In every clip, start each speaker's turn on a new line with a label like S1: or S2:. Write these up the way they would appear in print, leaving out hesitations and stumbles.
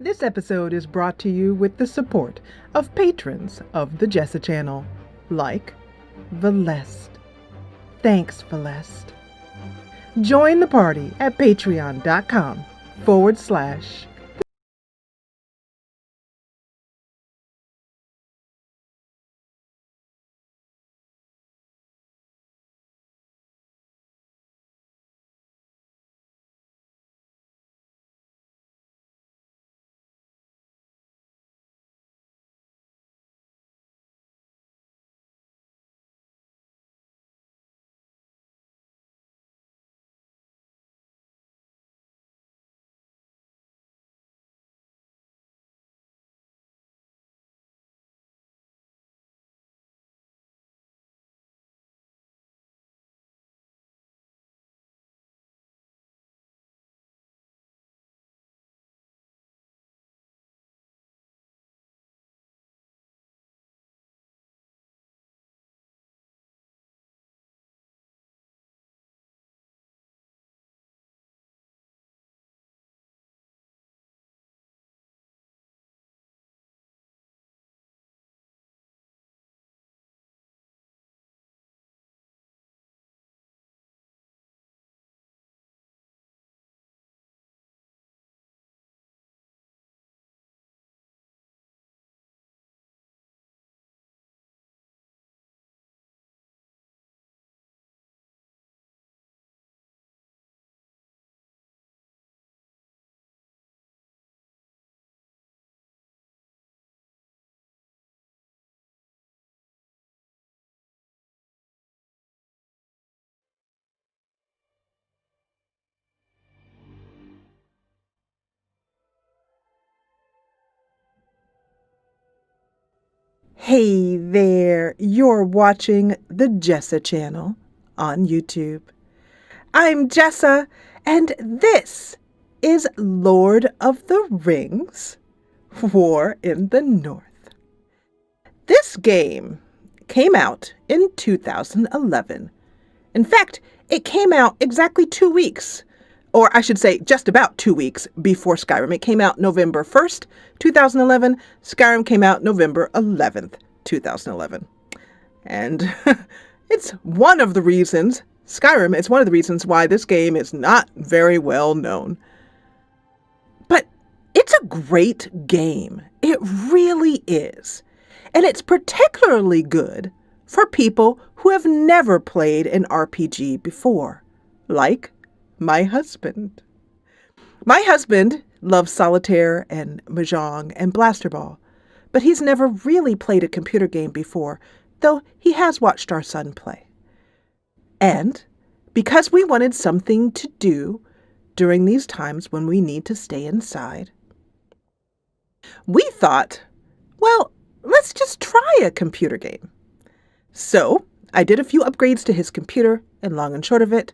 S1: This episode is brought to you with the support of patrons of the Jessa channel, like Velest. Thanks, Velest. Join the party at patreon.com/. Hey there, you're watching the Jessa channel on YouTube. I'm Jessa, and this is Lord of the Rings, War in the North. This game came out in 2011. In fact, it came out exactly 2 weeks, or I should say just about 2 weeks before Skyrim. It came out November 1st, 2011. Skyrim came out November 11th, 2011. And it's one of the reasons, Skyrim is one of the reasons why this game is not very well known. But it's a great game. It really is. And it's particularly good for people who have never played an RPG before, like my husband. My husband loves solitaire and mahjong and blaster ball, but he's never really played a computer game before, though he has watched our son play. And because we wanted something to do during these times when we need to stay inside, we thought, well, let's just try a computer game. So I did a few upgrades to his computer, and long and short of it,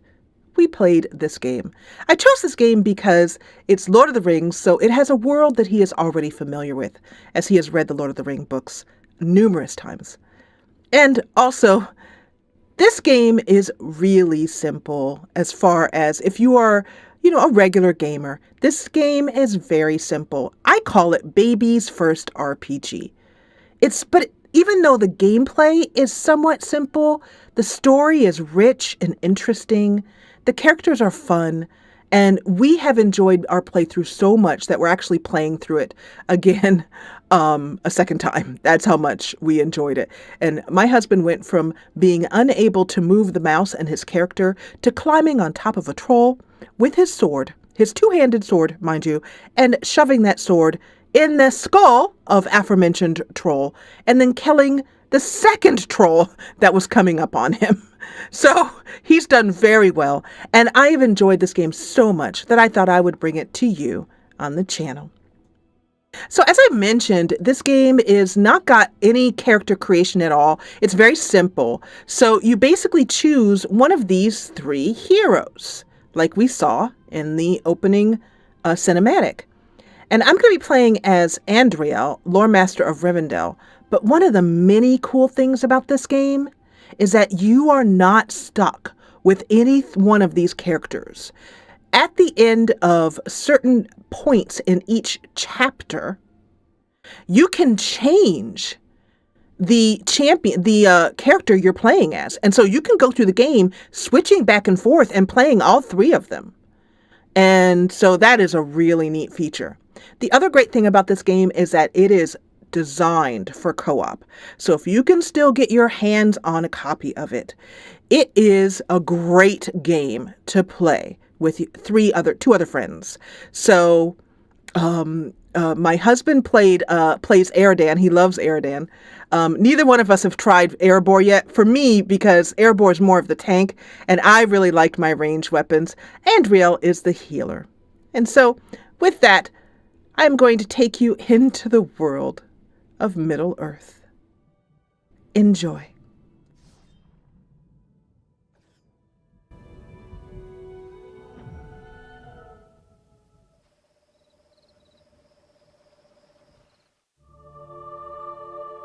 S1: we played this game. I chose this game because it's Lord of the Rings, so it has a world that he is already familiar with, as he has read the Lord of the Rings books numerous times. And also, this game is really simple as far as if you are, a regular gamer. This game is very simple. I call it baby's first RPG. But even though the gameplay is somewhat simple, the story is rich and interesting. The characters are fun, and we have enjoyed our playthrough so much that we're actually playing through it again a second time. That's how much we enjoyed it. And my husband went from being unable to move the mouse and his character to climbing on top of a troll with his sword, his two-handed sword, mind you, and shoving that sword in the skull of aforementioned troll, and then killing the second troll that was coming up on him. So he's done very well, and I have enjoyed this game so much that I thought I would bring it to you on the channel. So as I mentioned, this game is not got any character creation at all. It's very simple. So you basically choose one of these three heroes, like we saw in the opening cinematic. And I'm going to be playing as Andriel, Lore Master of Rivendell. But one of the many cool things about this game is that you are not stuck with any one of these characters. at the end of certain points in each chapter, you can change the champion, the character you're playing as. And so you can go through the game switching back and forth and playing all three of them. And so that is a really neat feature. The other great thing about this game is that it is designed for co-op. So if you can still get your hands on a copy of it, it is a great game to play with two other friends. So my husband plays Eridan. He loves Eridan. Neither one of us have tried Erebor yet. For me, because Erebor is more of the tank, and I really liked my ranged weapons. Andriel is the healer. And so, with that, I'm going to take you into the world of Middle-earth. Enjoy.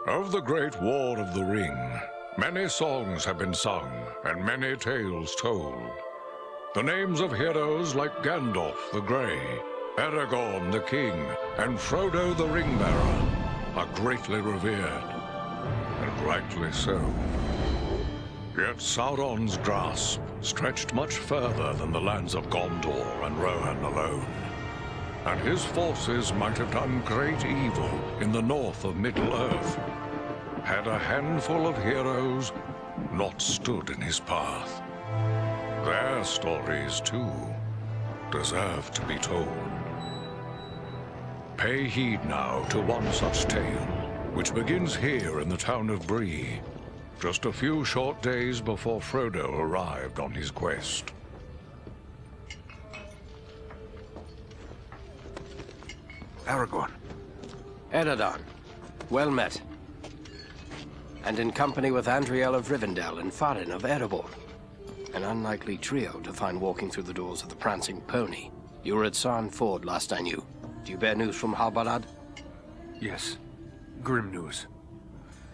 S2: Of the Great War of the Ring, many songs have been sung and many tales told. The names of heroes like Gandalf the Grey, Aragorn the King, and Frodo the Ring-Bearer are greatly revered, and rightly so. Yet Sauron's grasp stretched much further than the lands of Gondor and Rohan alone, and his forces might have done great evil in the north of Middle-earth, had a handful of heroes not stood in his path. Their stories, too, deserve to be told. Pay heed now to one such tale, which begins here in the town of Bree, just a few short days before Frodo arrived on his quest.
S3: Aragorn.
S4: Eredon, well met. And in company with Andriel of Rivendell and Farin of Erebor. An unlikely trio to find walking through the doors of the Prancing Pony. You were at Sarn Ford last I knew. Do you bear news from Halbarad?
S3: Yes. Grim news.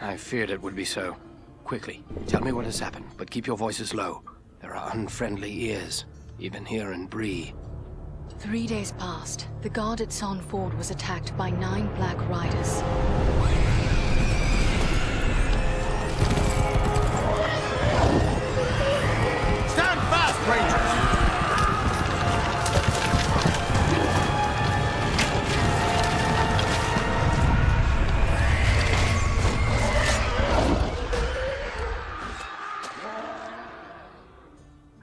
S4: I feared it would be so. Quickly, tell me what has happened, but keep your voices low. There are unfriendly ears, even here in Bree.
S5: 3 days passed. The guard at Sarn Ford was attacked by 9 Black Riders.
S6: Stand fast, Rangers!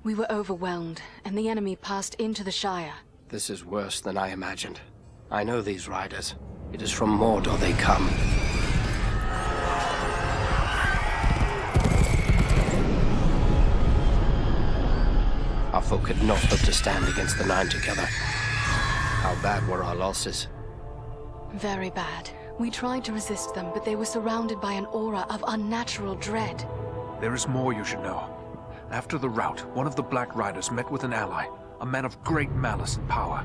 S5: We were overwhelmed, and the enemy passed into the Shire.
S4: This is worse than I imagined. I know these riders. It is from Mordor they come. Our folk could not hope to stand against the 9 together. How bad were our losses?
S5: Very bad. We tried to resist them, but they were surrounded by an aura of unnatural dread.
S3: There is more you should know. After the rout, one of the Black Riders met with an ally, a man of great malice and power.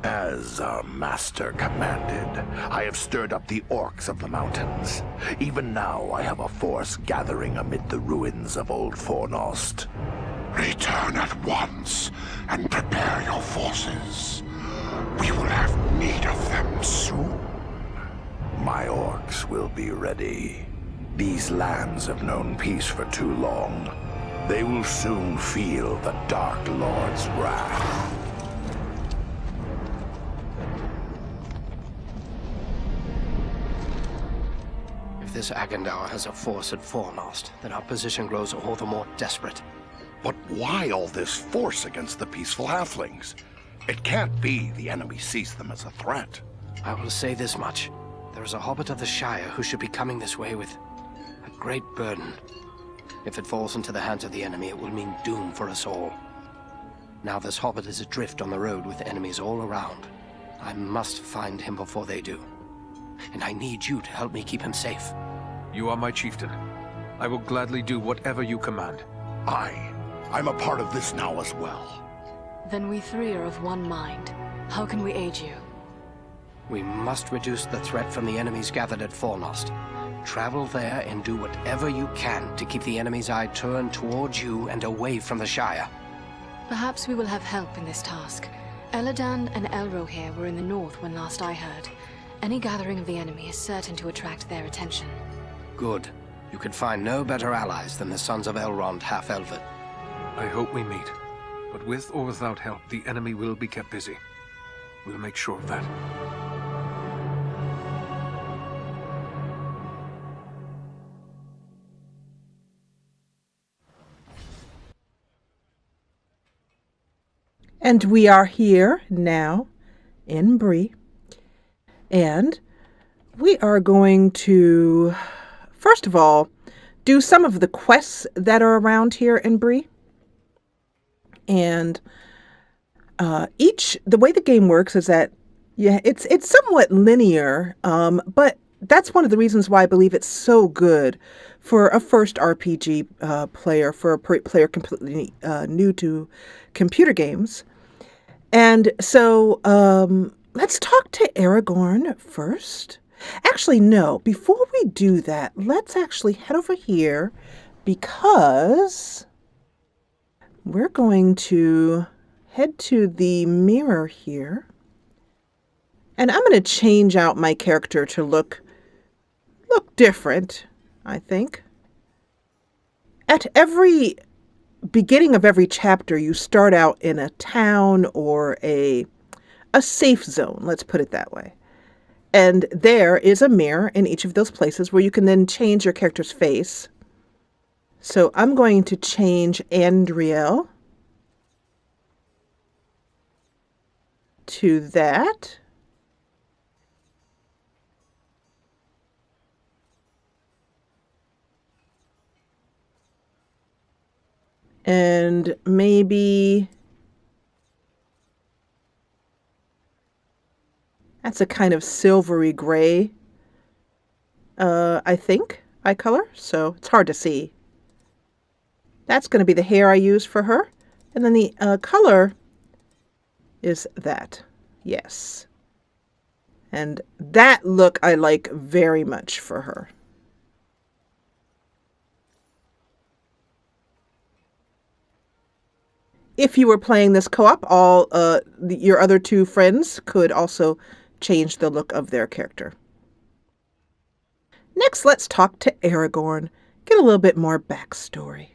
S6: As our master commanded, I have stirred up the orcs of the mountains. Even now, I have a force gathering amid the ruins of Old Fornost.
S7: Return at once and prepare your forces. We will have need of them soon.
S6: My orcs will be ready. These lands have known peace for too long. They will soon feel the Dark Lord's wrath.
S4: If this Agandaur has a force at Fornost, then our position grows all the more desperate.
S6: But why all this force against the peaceful halflings? It can't be the enemy sees them as a threat.
S4: I will say this much. There is a hobbit of the Shire who should be coming this way with a great burden. If it falls into the hands of the enemy, it will mean doom for us all. Now this hobbit is adrift on the road with enemies all around. I must find him before they do. And I need you to help me keep him safe.
S3: You are my chieftain. I will gladly do whatever you command.
S6: I'm a part of this now as well.
S5: Then we three are of one mind. How can we aid you?
S4: We must reduce the threat from the enemies gathered at Fornost. Travel there and do whatever you can to keep the enemy's eye turned towards you and away from the Shire.
S5: Perhaps we will have help in this task. Eladan and Elro here were in the north when last I heard. Any gathering of the enemy is certain to attract their attention.
S4: Good. You could find no better allies than the sons of Elrond half-elven.
S3: I hope we meet. But with or without help, the enemy will be kept busy. We'll make sure of that.
S1: And we are here now in Bree. And we are going to, first of all, do some of the quests that are around here in Bree. And the way the game works is that, yeah, it's somewhat linear, but that's one of the reasons why I believe it's so good for a first RPG player, for a player completely new to computer games. And so let's talk to Aragorn first. Actually, no, before we do that, let's actually head over here because we're going to head to the mirror here. And I'm going to change out my character to look different, I think. At every beginning of every chapter, you start out in a town or a safe zone, let's put it that way. And there is a mirror in each of those places where you can then change your character's face. So I'm going to change Andriel to that. And maybe that's a kind of silvery gray, I think, eye color. So it's hard to see. That's going to be the hair I use for her. And then the color is that. Yes. And that look I like very much for her. If you were playing this co-op, all your other two friends could also change the look of their character. Next, let's talk to Aragorn. Get a little bit more backstory.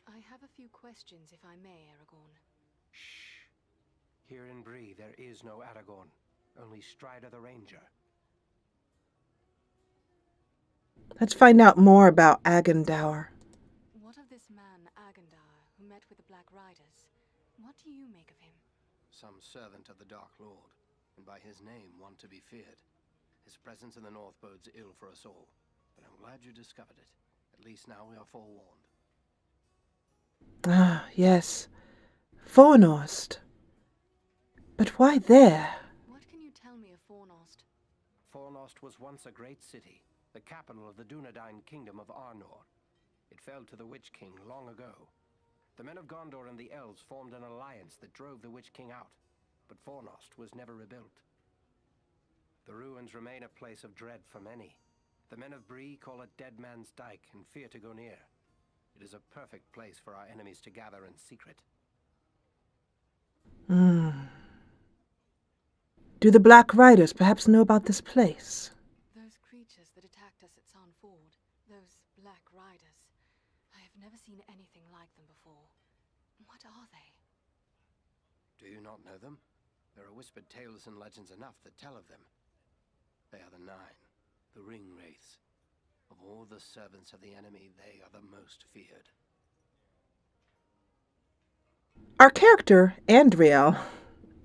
S5: I have a few questions, if I may, Aragorn.
S4: Shh. Here in Bree, there is no Aragorn, only Strider the Ranger.
S1: Let's find out more about Agandaur.
S5: What of this man, Agandaur, who met with the Black Riders? What do you make of him?
S4: Some servant of the Dark Lord, and by his name one to be feared. His presence in the north bodes ill for us all, but I'm glad you discovered it. At least now we are forewarned.
S1: Ah, yes. Fornost. But why there?
S5: What can you tell me of Fornost?
S4: Fornost was once a great city, the capital of the Dunedain kingdom of Arnor. It fell to the Witch King long ago. The men of Gondor and the elves formed an alliance that drove the Witch King out, but Fornost was never rebuilt. The ruins remain a place of dread for many. The men of Bree call it Dead Man's Dyke and fear to go near. It is a perfect place for our enemies to gather in secret.
S1: Do the Black Riders perhaps know about this place?
S5: Those creatures that attacked us at Sarn Ford, those Black Riders. I have never seen anything like them before. What are they?
S4: Do you not know them? There are whispered tales and legends enough that tell of them. They are the Nine, the Ring Wraiths. Of all the servants of the enemy, they are the most feared.
S1: Our character, Andriel,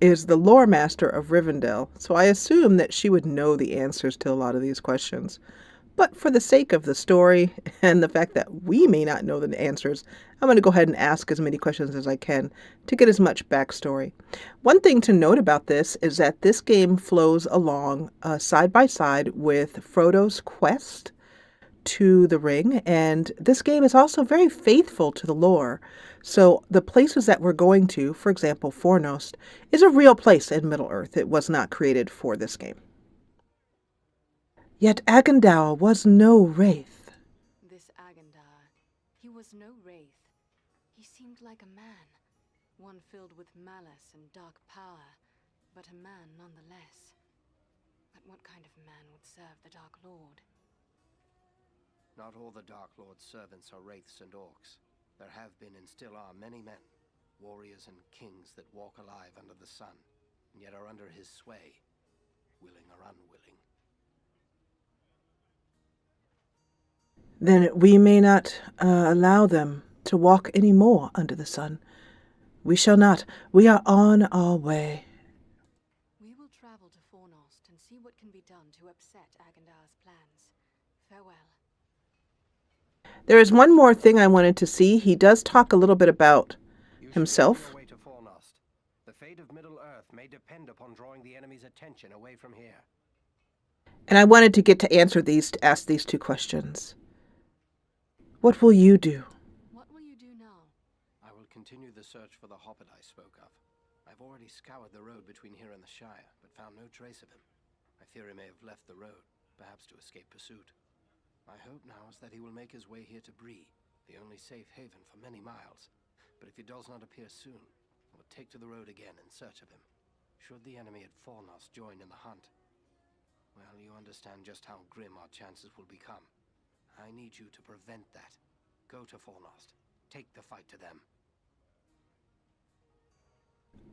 S1: is the lore master of Rivendell, so I assume that she would know the answers to a lot of these questions. But for the sake of the story and the fact that we may not know the answers, I'm going to go ahead and ask as many questions as I can to get as much backstory. One thing to note about this is that this game flows along side by side with Frodo's quest to the ring, and this game is also very faithful to the lore. So the places that we're going to, for example, Fornost, is a real place in Middle-earth. It was not created for this game. Yet Agandaur was no wraith.
S5: This Agandaur, he was no wraith. He seemed like a man, one filled with malice and dark power, but a man nonetheless. But what kind of man would serve the Dark Lord?
S4: Not all the Dark Lord's servants are wraiths and orcs. There have been and still are many men, warriors and kings that walk alive under the sun, and yet are under his sway, willing or unwilling.
S1: Then we may not allow them to walk any more under the sun. We shall not. We are on our way.
S5: We will travel to Fornost and see what can be done to upset Agandaur's plans. Farewell.
S1: There is one more thing I wanted to see. He does talk a little bit about himself.
S4: You should make your way to Fornost. The fate of Middle-earth may depend upon drawing the enemy's attention away from here.
S1: And I wanted to get to ask these two questions. What will you do?
S5: What will you do now?
S4: I will continue the search for the hobbit I spoke of. I've already scoured the road between here and the Shire, but found no trace of him. I fear he may have left the road, perhaps to escape pursuit. My hope now is that he will make his way here to Bree, the only safe haven for many miles. But if he does not appear soon, I will take to the road again in search of him. Should the enemy at Fornost join in the hunt, well, you understand just how grim our chances will become. I need you to prevent that. Go to Fornost. Take the fight to them.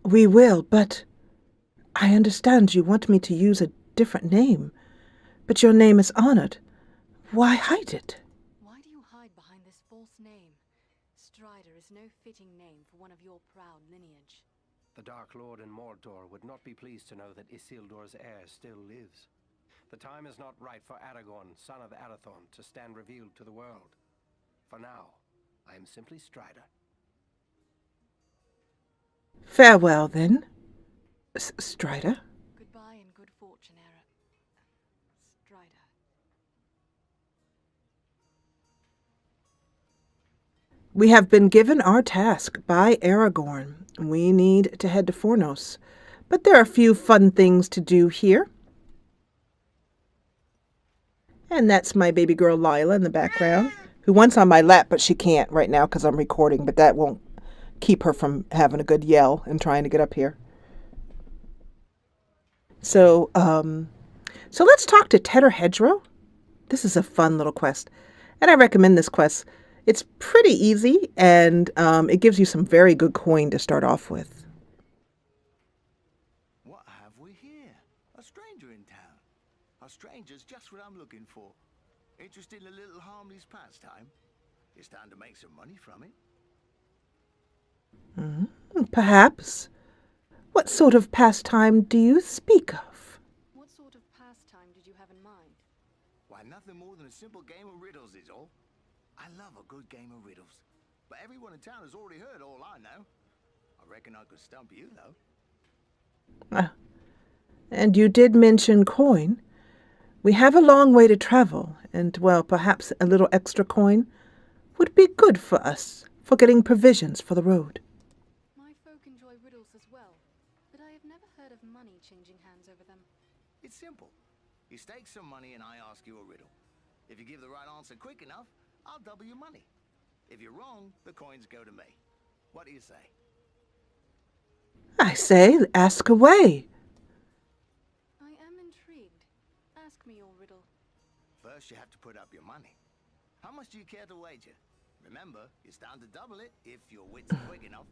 S1: We will, but I understand you want me to use a different name. But your name is honored. Why hide it?
S5: Why do you hide behind this false name? Strider is no fitting name for one of your proud lineage.
S4: The Dark Lord in Mordor would not be pleased to know that Isildur's heir still lives. The time is not right for Aragorn, son of Arathorn, to stand revealed to the world. For now, I am simply Strider.
S1: Farewell, then, Strider.
S5: Goodbye and good fortune, Strider.
S1: We have been given our task by Aragorn. We need to head to Fornos. But there are a few fun things to do here. And that's my baby girl Lila in the background, who wants on my lap, but she can't right now because I'm recording, but that won't keep her from having a good yell and trying to get up here. So let's talk to Tedder Hedgerow. This is a fun little quest, and I recommend this quest. It's pretty easy, and it gives you some very good coin to start off with.
S8: What have we here? A stranger in town. A stranger's just what I'm looking for. Interested in a little harmless pastime? It's time to make some money from it.
S1: Perhaps. What sort of pastime do you speak of?
S5: What sort of pastime did you have in mind?
S8: Why, nothing more than a simple game of riddles is all. I love a good game of riddles. But everyone in town has already heard all I know. I reckon I could stump you, though.
S1: And you did mention coin. We have a long way to travel, and, well, perhaps a little extra coin would be good for us, for getting provisions for the road.
S5: My folk enjoy riddles as well, but I have never heard of money changing hands over them.
S8: It's simple. You stake some money and I ask you a riddle. If you give the right answer quick enough, I'll double your money. If you're wrong, the coins go to me. What do you say?
S1: I say, ask away.
S5: I am intrigued. Ask me your riddle.
S8: First, you have to put up your money. How much do you care to wager? Remember, you stand to double it if your wits are quick enough.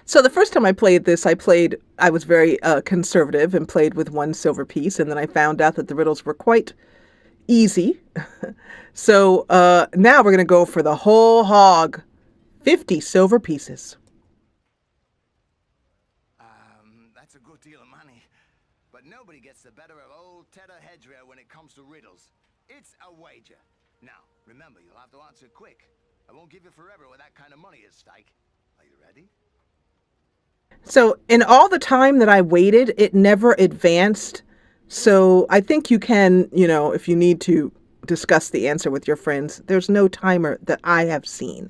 S1: So the first time I played this, I was very conservative and played with one silver piece, and then I found out that the riddles were quite easy. So now we're going to go for the whole hog. 50 silver pieces.
S8: That's a good deal of money. But nobody gets the better of old Tedder Hedgerow when it comes to riddles. It's a wager. Now, remember, you'll have to answer quick. I won't give you forever with that kind of money at stake. Are you ready?
S1: So in all the time that I waited, it never advanced. So I think you can, if you need to discuss the answer with your friends. There's no timer that I have seen.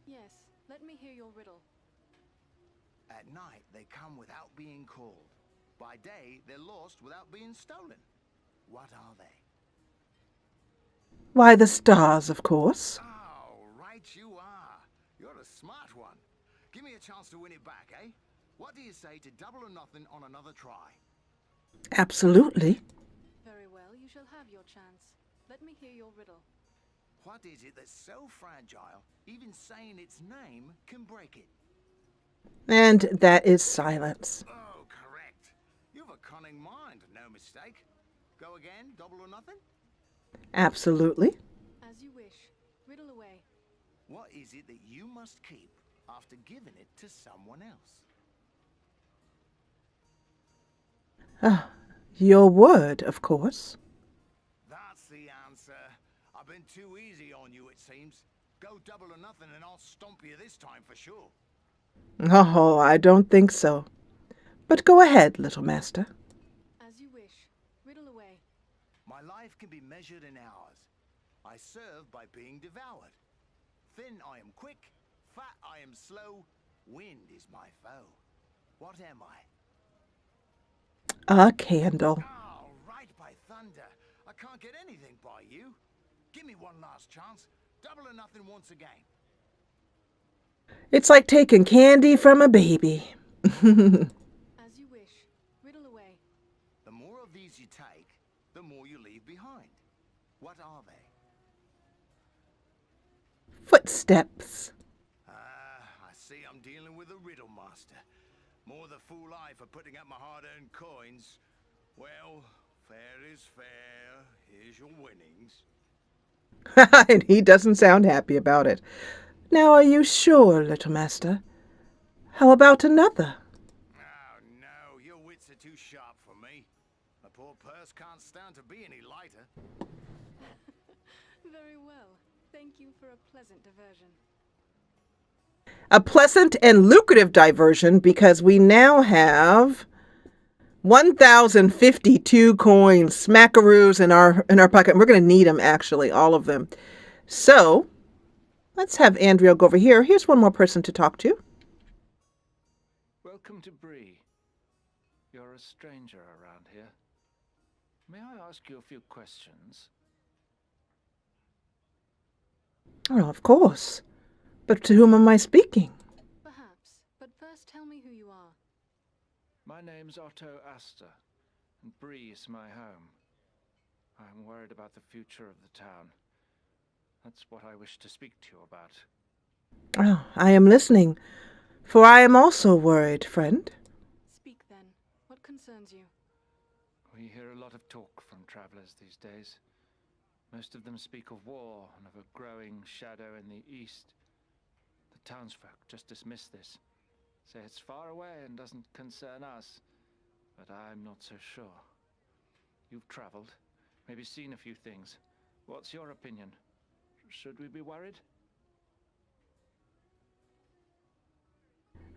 S5: Yes, let me hear your riddle.
S8: At night, they come without being called. By day, they're lost without being stolen. What are they?
S1: Why, the stars, of course.
S8: Oh, right you are. You're a smart one. Give me a chance to win it back, eh? What do you say to double or nothing on another try?
S1: Absolutely.
S5: Very well, you shall have your chance. Let me hear your riddle.
S8: What is it that's so fragile, even saying its name can break it?
S1: And that is silence.
S8: Oh, correct. You've a cunning mind, no mistake. Go again, double or nothing?
S1: Absolutely.
S5: As you wish. Riddle away.
S8: What is it that you must keep after giving it to someone else?
S1: Your word, of course.
S8: That's the answer. I've been too easy on you, it seems. Go double or nothing and I'll stomp you this time for sure.
S1: Oh, I don't think so. But go ahead, little master.
S5: As you wish. Riddle away.
S8: My life can be measured in hours. I serve by being devoured. Thin I am quick, fat I am slow, wind is my foe. What am I?
S1: A candle.
S8: Oh, right by thunder. I can't get anything by you. Give me one last chance. Double or nothing once again.
S1: It's like taking candy from a baby.
S5: As you wish. Riddle away.
S8: The more of these you take, the more you leave behind. What are they?
S1: Footsteps.
S8: I see I'm dealing with a riddle master. More the fool I for putting up my hard-earned coins. Well, fair is fair. Here's your winnings.
S1: And he doesn't sound happy about it. Now, are you sure, little master? How about another?
S8: Oh, no. Your wits are too sharp for me. My poor purse can't stand to be any lighter.
S5: Very well. Thank you for a pleasant diversion.
S1: A pleasant and lucrative diversion, because we now have 1,052 coins, smackaroos in our pocket. We're going to need them, actually, all of them. So, let's have Andrea go over here. Here's one more person to talk to.
S3: Welcome to Bree. You're a stranger around here. May I ask you a few questions?
S1: Oh, of course. But to whom am I speaking?
S5: Perhaps, but first tell me who you are.
S3: My name's Otto Astor, and Bree is my home. I'm worried about the future of the town. That's what I wish to speak to you about.
S1: Oh, I am listening, for I am also worried, friend.
S5: Speak then. What concerns you?
S3: We hear a lot of talk from travelers these days. Most of them speak of war and of a growing shadow in the east. The townsfolk just dismiss this, say it's far away and doesn't concern us, but I'm not so sure. You've traveled, maybe seen a few things. What's your opinion? Should we be worried?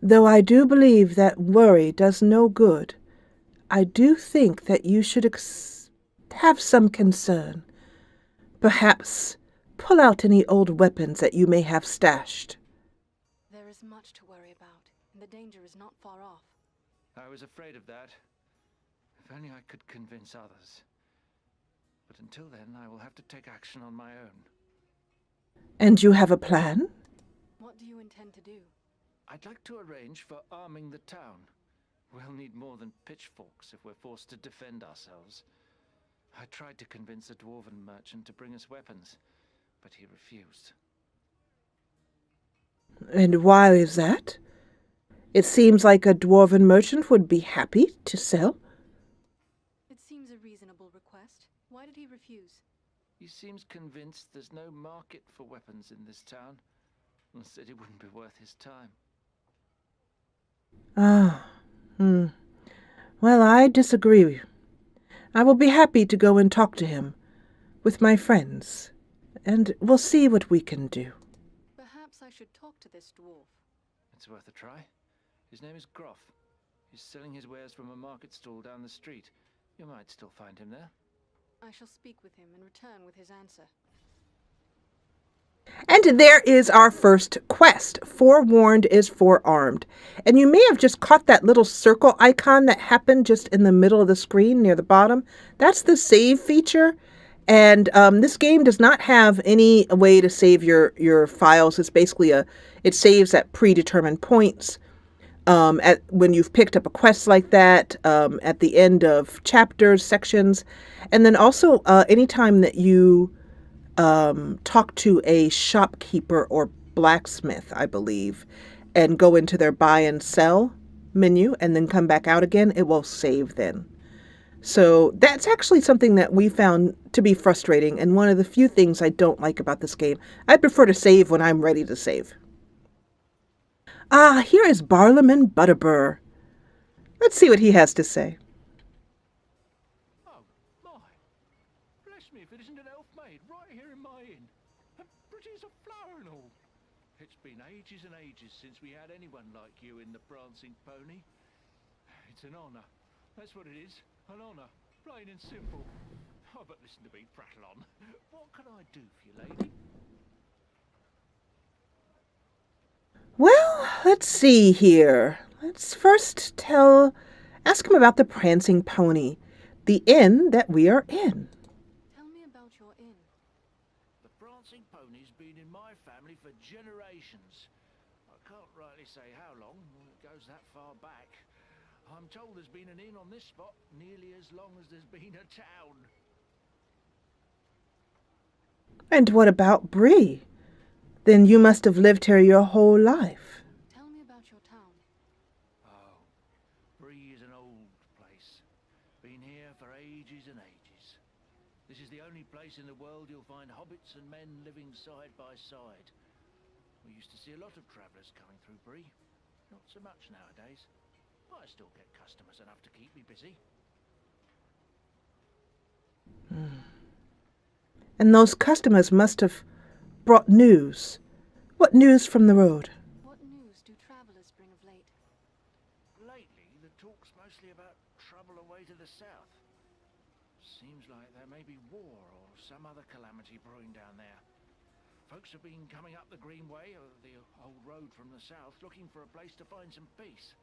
S1: Though I do believe that worry does no good, I do think that you should have some concern. Perhaps pull out any old weapons that you may have stashed.
S5: There is much to worry about, and the danger is not far off.
S3: I was afraid of that. If only I could convince others. But until then, I will have to take action on my own.
S1: And you have a plan?
S5: What do you intend to do?
S3: I'd like to arrange for arming the town. We'll need more than pitchforks if we're forced to defend ourselves. I tried to convince a dwarven merchant to bring us weapons, but he refused.
S1: And why is that? It seems like a dwarven merchant would be happy to sell.
S5: It seems a reasonable request. Why did he refuse?
S3: He seems convinced there's no market for weapons in this town, and said it wouldn't be worth his time.
S1: Well, I disagree. I will be happy to go and talk to him with my friends, and we'll see what we can do.
S5: Perhaps I should talk to this dwarf.
S3: It's worth a try. His name is Groff. He's selling his wares from a market stall down the street. You might still find him there.
S5: I shall speak with him and return with his answer.
S1: And there is our first quest. Forewarned is forearmed. And you may have just caught that little circle icon that happened just in the middle of the screen near the bottom. That's the save feature. And this game does not have any way to save your files. It's basically it saves at predetermined points. When you've picked up a quest like that, at the end of chapters, sections, and then also anytime that you talk to a shopkeeper or blacksmith, I believe, and go into their buy and sell menu and then come back out again, it will save then. So that's actually something that we found to be frustrating, and one of the few things I don't like about this game. I prefer to save when I'm ready to save. Ah, here is Barlaam Butterbur. Let's see what he has to say.
S3: Oh, my. Bless me if it isn't an elf maid right here in my inn. And pretty as a flower and all. It's been ages and ages since we had anyone like you in the Prancing Pony. It's an honour. That's what it is. An honour. Plain and simple. Oh, but listen to me prattle on. What can I do for you, lady?
S1: Well, let's see here. Let's first ask him about the Prancing Pony, the inn that we are in.
S5: Tell me about your inn.
S3: The Prancing Pony's been in my family for generations. I can't rightly say how long, it goes that far back. I'm told there's been an inn on this spot nearly as long as there's been a town.
S1: And what about Bree? Then you must have lived here your whole life.
S5: Tell me about your town.
S3: Oh, Bree is an old place. Been here for ages and ages. This is the only place in the world you'll find hobbits and men living side by side. We used to see a lot of travellers coming through Bree. Not so much nowadays. But I still get customers enough to keep me busy.
S1: And those customers must have brought news. What news from the road?
S5: What news do travellers bring of late?
S3: Lately, the talk's mostly about trouble away to the south. Seems like there may be war or some other calamity brewing down there. Folks have been coming up the Green Way, or the old road from the south, looking for a place to find some peace.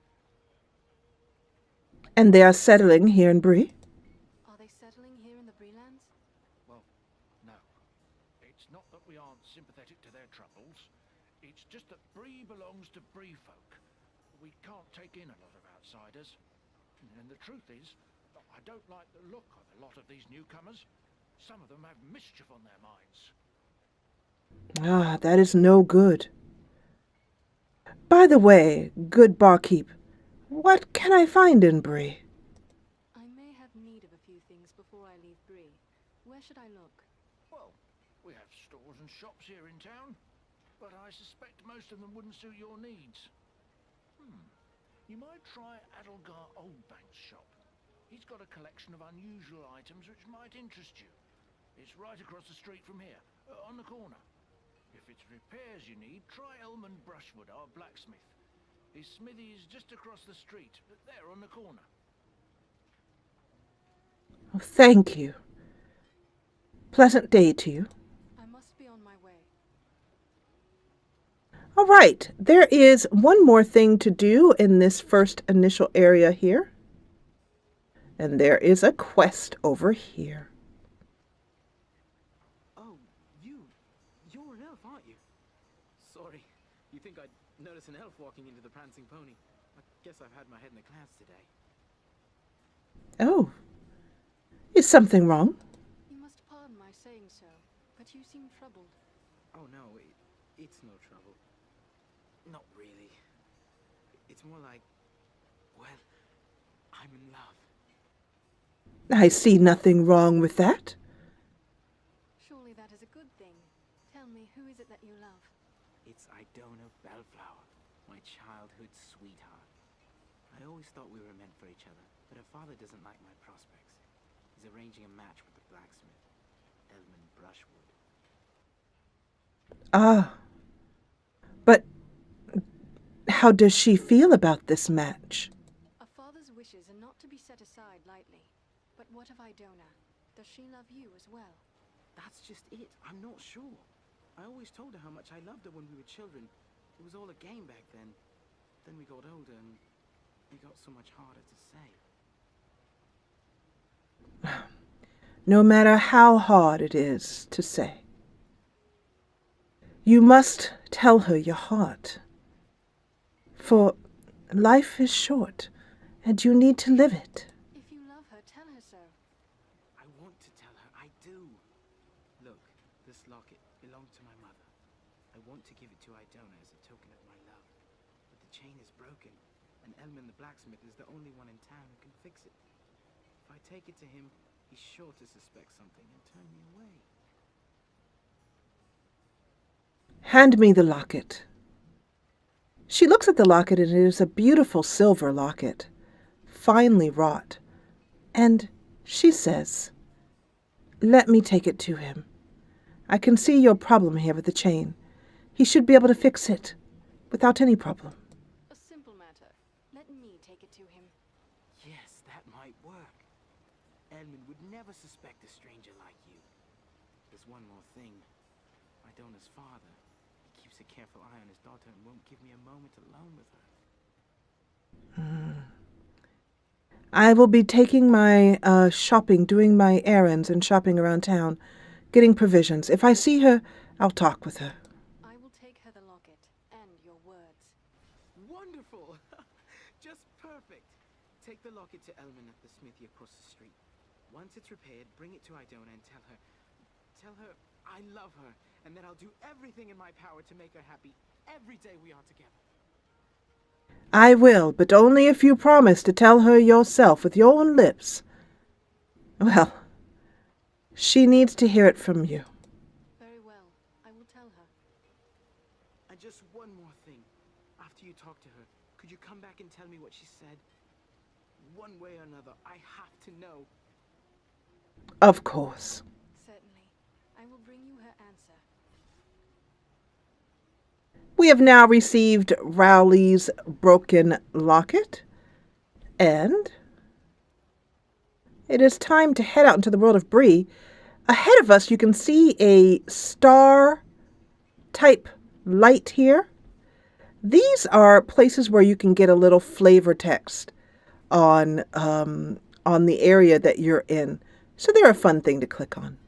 S1: And they are settling here in Bree?
S5: Are they settling here in the Breelands?
S3: Well, no. It's not that we aren't sympathetic to their troubles. It's just that Bree belongs to Bree folk. We can't take in a lot of outsiders. And the truth is, I don't like the look of a lot of these newcomers. Some of them have mischief on their minds.
S1: Ah, that is no good. By the way, good barkeep, what can I find in Bree?
S5: I may have need of a few things before I leave Bree. Where should I look?
S3: Well, we have stores and shops here in town, but I suspect most of them wouldn't suit your needs. You might try Adelgar Oldbank's shop. He's got a collection of unusual items which might interest you. It's right across the street from here, on the corner. If it's repairs you need, try Elman Brushwood, our blacksmith. His smithy is just across the street, there on the corner.
S1: Oh, thank you. Pleasant day to you.
S5: I must be on my way.
S1: All right, there is one more thing to do in this first initial area here. And there is a quest over here.
S9: Oh, you're an elf, aren't you? Sorry, you think I'd notice an elf walking into the Prancing Pony? I guess I've had my head in the clouds today.
S1: Oh, is something wrong?
S5: You must pardon my saying so, but you seem troubled.
S9: Oh no, it's no trouble. Not really. It's more like, well, I'm in love.
S1: I see nothing wrong with that.
S5: Surely that is a good thing. Tell me, who is it that you love?
S9: It's Idona Bellflower, my childhood sweetheart. I always thought we were meant for each other, but her father doesn't like my prospects. He's arranging a match with the blacksmith, Elman Brushwood.
S1: Ah, but how does she feel about this match?
S5: A father's wishes are not to be set aside lightly. But what of Idona? Does she love you as well?
S9: That's just it. I'm not sure. I always told her how much I loved her when we were children. It was all a game back then. Then we got older and it got so much harder to say.
S1: No matter how hard it is to say, you must tell her your heart. For life is short, and you need to live it.
S5: If you love her, tell her so.
S9: I want to tell her. I do. Look, this locket belonged to my mother. I want to give it to Idona as a token of my love. But the chain is broken, and Elman the blacksmith is the only one in town who can fix it. If I take it to him, he's sure to suspect something and turn me away.
S1: Hand me the locket. She looks at the locket, and it is a beautiful silver locket, finely wrought. And she says, "Let me take it to him. I can see your problem here with the chain. He should be able to fix it without any problem."
S5: A simple matter. Let me take it to him.
S9: Yes, that might work. Elman would never suspect a stranger like you. There's one more thing. Idona's father. He keeps a careful eye on his daughter and won't give me a moment alone with her.
S1: I will be taking my shopping, doing my errands and shopping around town, getting provisions. If I see her, I'll talk with her.
S5: I will take her the locket and your words.
S9: Wonderful! Just perfect. Take the locket to Elman at the smithy across the street. Once it's repaired, bring it to Idona and tell her I love her, and that I'll do everything in my power to make her happy every day we are together.
S1: I will, but only if you promise to tell her yourself with your own lips. Well, she needs to hear it from you.
S5: Very well. I will tell her.
S9: And just one more thing. After you talk to her, could you come back and tell me what she said? One way or another, I have to know.
S1: Of course.
S5: Certainly. I will bring you her answer.
S1: We have now received Rowley's broken locket, and it is time to head out into the world of Bree. Ahead of us, you can see a star-type light here. These are places where you can get a little flavor text on the area that you're in. So they're a fun thing to click on.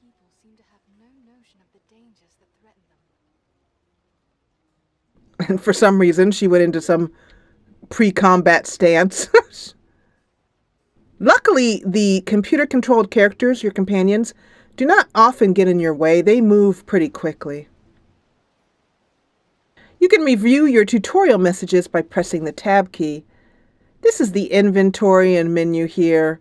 S5: These people seem to have no notion of the dangers that threaten them.
S1: And for some reason, she went into some pre-combat stance. Luckily, the computer-controlled characters, your companions, do not often get in your way. They move pretty quickly. You can review your tutorial messages by pressing the Tab key. This is the inventory and menu here.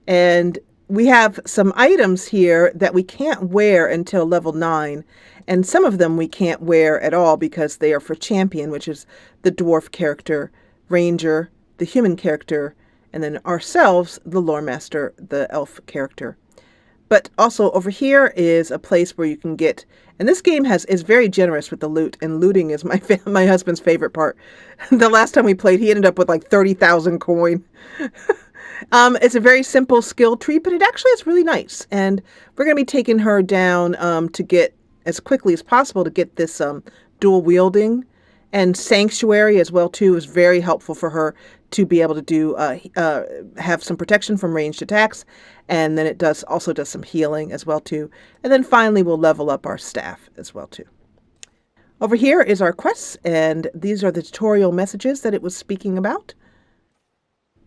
S1: And we have some items here that we can't wear until level 9. And some of them we can't wear at all because they are for champion, which is the dwarf character, ranger, the human character, and then ourselves, the lore master, the elf character. But also over here is a place where you can get, and this game is very generous with the loot, and looting is my husband's favorite part. The last time we played, he ended up with like 30,000 coin. It's a very simple skill tree, but it actually is really nice. And we're going to be taking her down to get, as quickly as possible, to get this dual wielding. And Sanctuary as well, too, is very helpful for her to be able to do have some protection from ranged attacks. And then it also does some healing as well, too. And then finally, we'll level up our staff as well, too. Over here is our quests, and these are the tutorial messages that it was speaking about.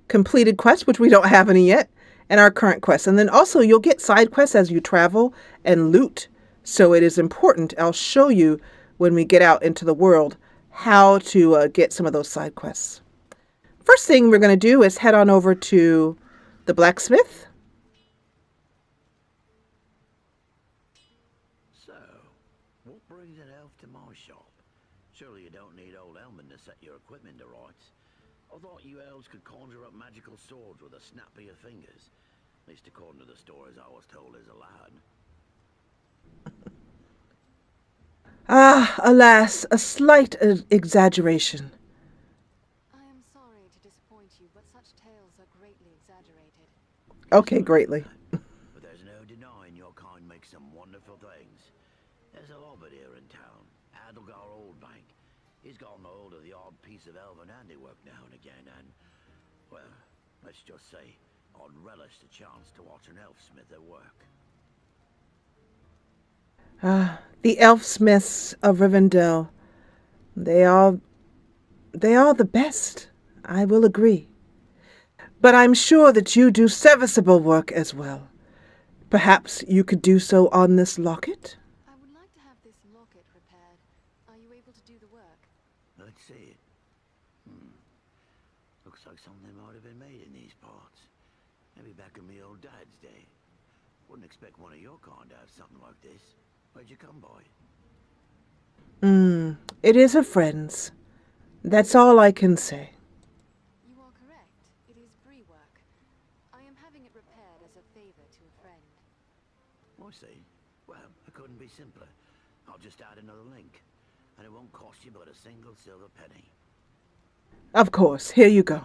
S1: Completed quests, which we don't have any yet, and our current quests. And then also you'll get side quests as you travel and loot. So it is important. I'll show you when we get out into the world how to get some of those side quests. First thing we're going to do is head on over to the blacksmith.
S10: So, what brings an elf to my shop? Surely you don't need old Elman to set your equipment to rights. I thought you elves could conjure up magical swords with a snap of your fingers. At least according to the stories I was told as a lad.
S1: Ah, alas, a slight exaggeration.
S5: I am sorry to disappoint you, but such tales are greatly exaggerated.
S1: Okay, greatly.
S10: But piece of elven handiwork now and again, and, well, let's just say I'd relish the chance to watch an elfsmith at work.
S1: The elfsmiths of Rivendell, they are the best, I will agree. But I'm sure that you do serviceable work as well. Perhaps you could do so on this locket?
S5: I would like to have this locket repaired. Are you able to do the work?
S10: Let's see it. Looks like something might have been made in these parts. Maybe back in me old dad's day. Wouldn't expect one of your kind to have something like this. Where'd you come by?
S1: It is a friend's. That's all I can say.
S5: You are correct. It is Bree work. I am having it repaired as a favor to a friend.
S10: I see. Well, it couldn't be simpler. I'll just add another link. And it won't cost you but a single silver penny.
S1: Of course, here you go.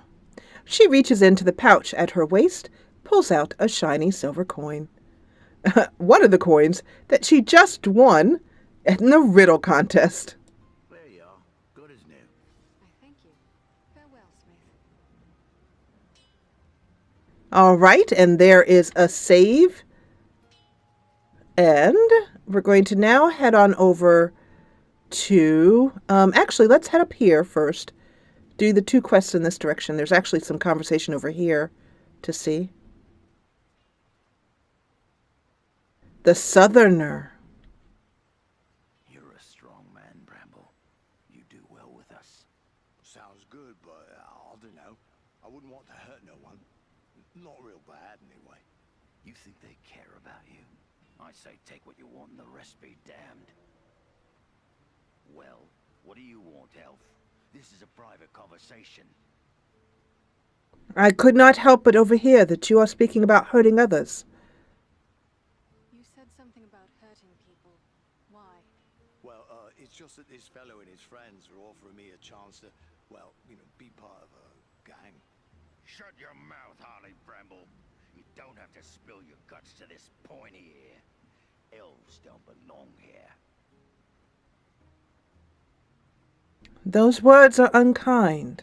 S1: She reaches into the pouch at her waist, pulls out a shiny silver coin. One of the coins that she just won in the riddle contest.
S10: There you are. Good as new.
S5: I thank you. Farewell, Smith.
S1: All right, and there is a save. And we're going to now head on over to... actually, let's head up here first. Do the 2 quests in this direction. There's actually some conversation over here to see. The Southerner.
S10: You're a strong man, Bramble. You do well with us.
S8: Sounds good, but I don't know. I wouldn't want to hurt no one. Not real bad, anyway.
S10: You think they care about you? I say take what you want and the rest be damned. Well, what do you want, Elf? This is a private conversation.
S1: I could not help but overhear that you are speaking about hurting others.
S5: You said something about hurting people. Why?
S8: Well, it's just that this fellow and his friends are offering me a chance to, well, be part of a gang.
S10: Shut your mouth, Harley Bramble. You don't have to spill your guts to this pointy ear. Elves don't belong here.
S1: Those words are unkind,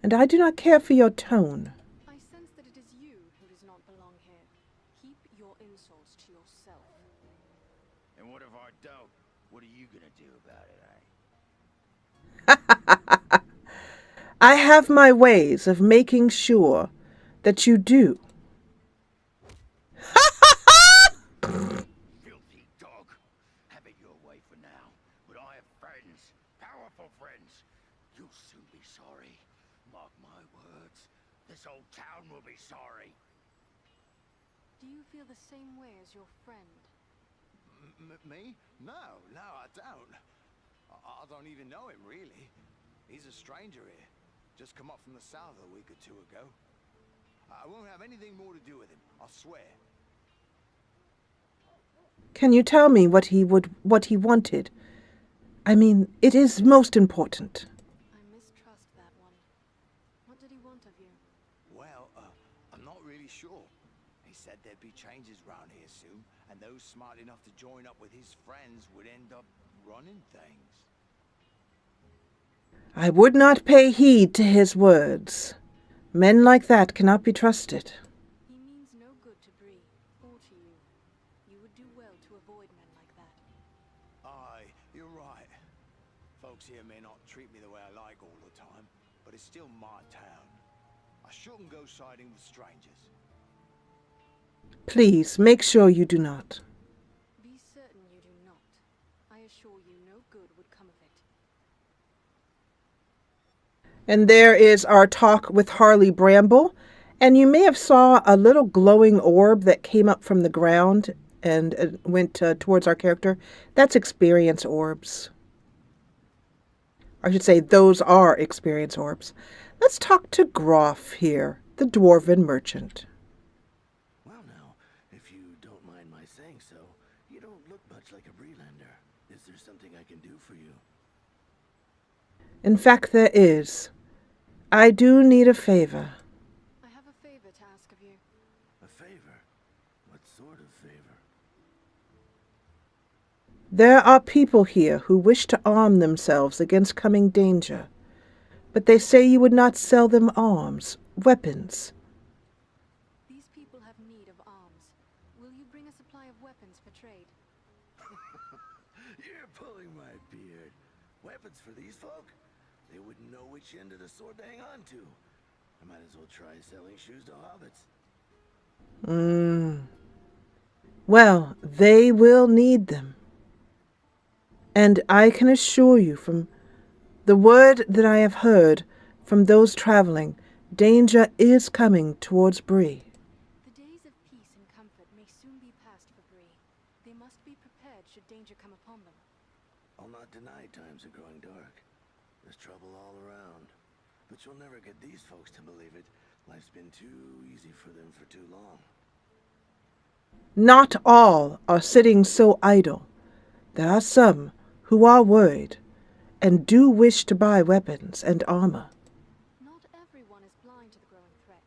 S1: and I do not care for your tone.
S5: I sense that it is you who does not belong here. Keep your insults to yourself.
S10: And what if I don't? What are you gonna do about it, eh?
S1: I have my ways of making sure that you do.
S10: Filthy dog. Have it your way for now. But I have friends. Powerful friends. You'll soon be sorry. Mark my words. This whole town will be sorry.
S5: Do you feel the same way as your friend?
S8: Me? No, I don't. I don't even know him, really. He's a stranger here. Just come up from the south a week or 2 ago. I won't have anything more to do with him, I swear.
S1: Can you tell me what he wanted? I mean, it is most important.
S5: I mistrust that one. What did he want of you?
S8: Well, I'm not really sure. He said there'd be changes round here soon, and those smart enough to join up with his friends would end up running things.
S1: I would not pay heed to his words. Men like that cannot be trusted.
S5: He means no good to Bree, or to you. You would do well to avoid men like that.
S8: Aye, you're right. Folks here may not treat me the way I like all the time, but it's still my town. I shouldn't go siding with strangers.
S1: Please, make sure you do not.
S5: Be certain you do not. I assure you no good would come of it.
S1: And there is our talk with Harley Bramble. And you may have saw a little glowing orb that came up from the ground and went towards our character. That's experience orbs. I should say those are experience orbs. Let's talk to Groff here, the dwarven merchant.
S10: Well now, if you don't mind my saying so, you don't look much like a Breelander. Is there something I can do for you?
S1: In fact, there is. I do need a favor.
S5: I have a favor to ask of you.
S10: A favor? What sort of favor?
S1: There are people here who wish to arm themselves against coming danger. but they say you would not sell them arms, weapons.
S5: These people have need of arms. Will you bring a supply of weapons for trade?
S10: You're pulling my beard. Weapons for these folk? They wouldn't know which end of the sword to hang on to. I might as well try selling shoes to hobbits.
S1: Well, they will need them. And I can assure you from the word that I have heard from those traveling, danger is coming towards Bree.
S5: The days of peace and comfort may soon be past for Bree. They must be prepared should danger come upon them.
S10: I'll not deny times are growing dark. There's trouble all around. But you'll never get these folks to believe it. Life's been too easy for them for too long.
S1: Not all are sitting so idle. There are some who are worried and do wish to buy weapons and armor.
S5: Not everyone is blind to the growing threat.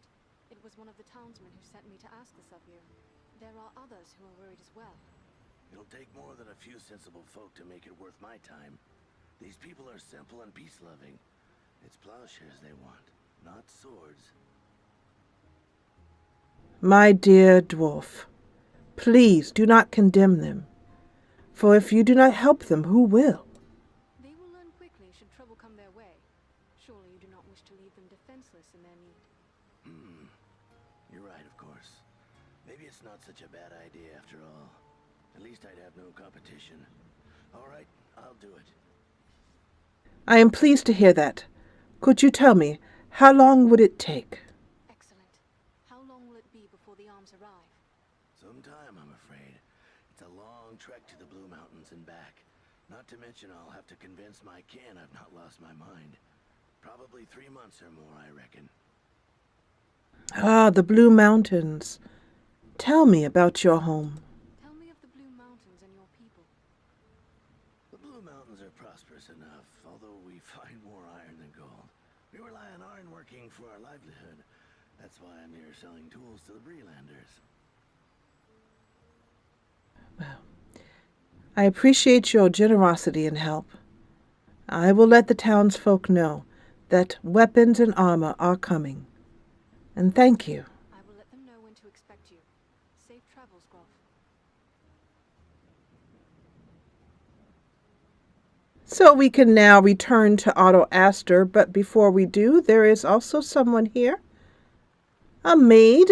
S5: It was one of the townsmen who sent me to ask this of you. There are others who are worried as well.
S10: It'll take more than a few sensible folk to make it worth my time. These people are simple and peace-loving. It's plowshares they want, not swords.
S1: My dear dwarf, please do not condemn them, for if you do not help them, who will?
S5: They will learn quickly should trouble come their way. Surely you do not wish to leave them defenseless in their need.
S10: You're right, of course. Maybe it's not such a bad idea after all. At least I'd have no competition. All right, I'll do it.
S1: I am pleased to hear that. Could you tell me, how long would it take?
S5: Excellent. How long will it be before the arms arrive?
S10: Some time, I'm afraid. It's a long trek to the Blue Mountains and back. Not to mention I'll have to convince my kin I've not lost my mind. Probably 3 months or more, I reckon.
S1: Ah, the Blue Mountains. Tell me about your home.
S5: Tell me of the Blue Mountains and your people.
S10: The Blue Mountains are prosperous enough, although we find more iron than gold. We rely on iron working for our livelihood. That's why I'm here selling tools to the Breelanders.
S1: Well, I appreciate your generosity and help. I will let the townsfolk know that weapons and armor are coming. And thank you.
S5: I will let them know when to expect you. Safe travels, Dwarf.
S1: So we can now return to Otto Aster, but before we do, there is also someone here. A maid,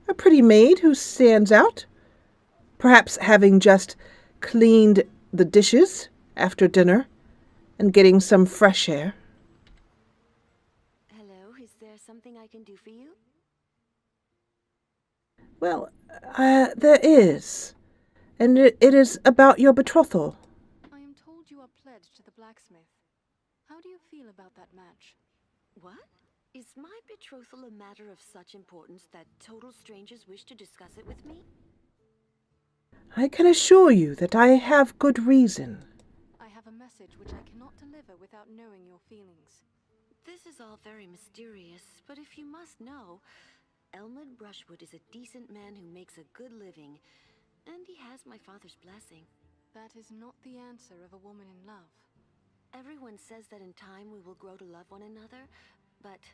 S1: a pretty maid who stands out, perhaps having just cleaned the dishes after dinner and getting some fresh air.
S11: Hello, is there something I can do for you?
S1: Well, there is, and it is about your betrothal.
S5: I am told you are pledged to the blacksmith. How do you feel about that match?
S11: What? Is my betrothal a matter of such importance that total strangers wish to discuss it with me?
S1: I can assure you that I have good reason.
S5: I have a message which I cannot deliver without knowing your feelings.
S11: This is all very mysterious, but if you must know, Elmund Brushwood is a decent man who makes a good living, and he has my father's blessing.
S5: That is not the answer of a woman in love.
S11: Everyone says that in time we will grow to love one another, but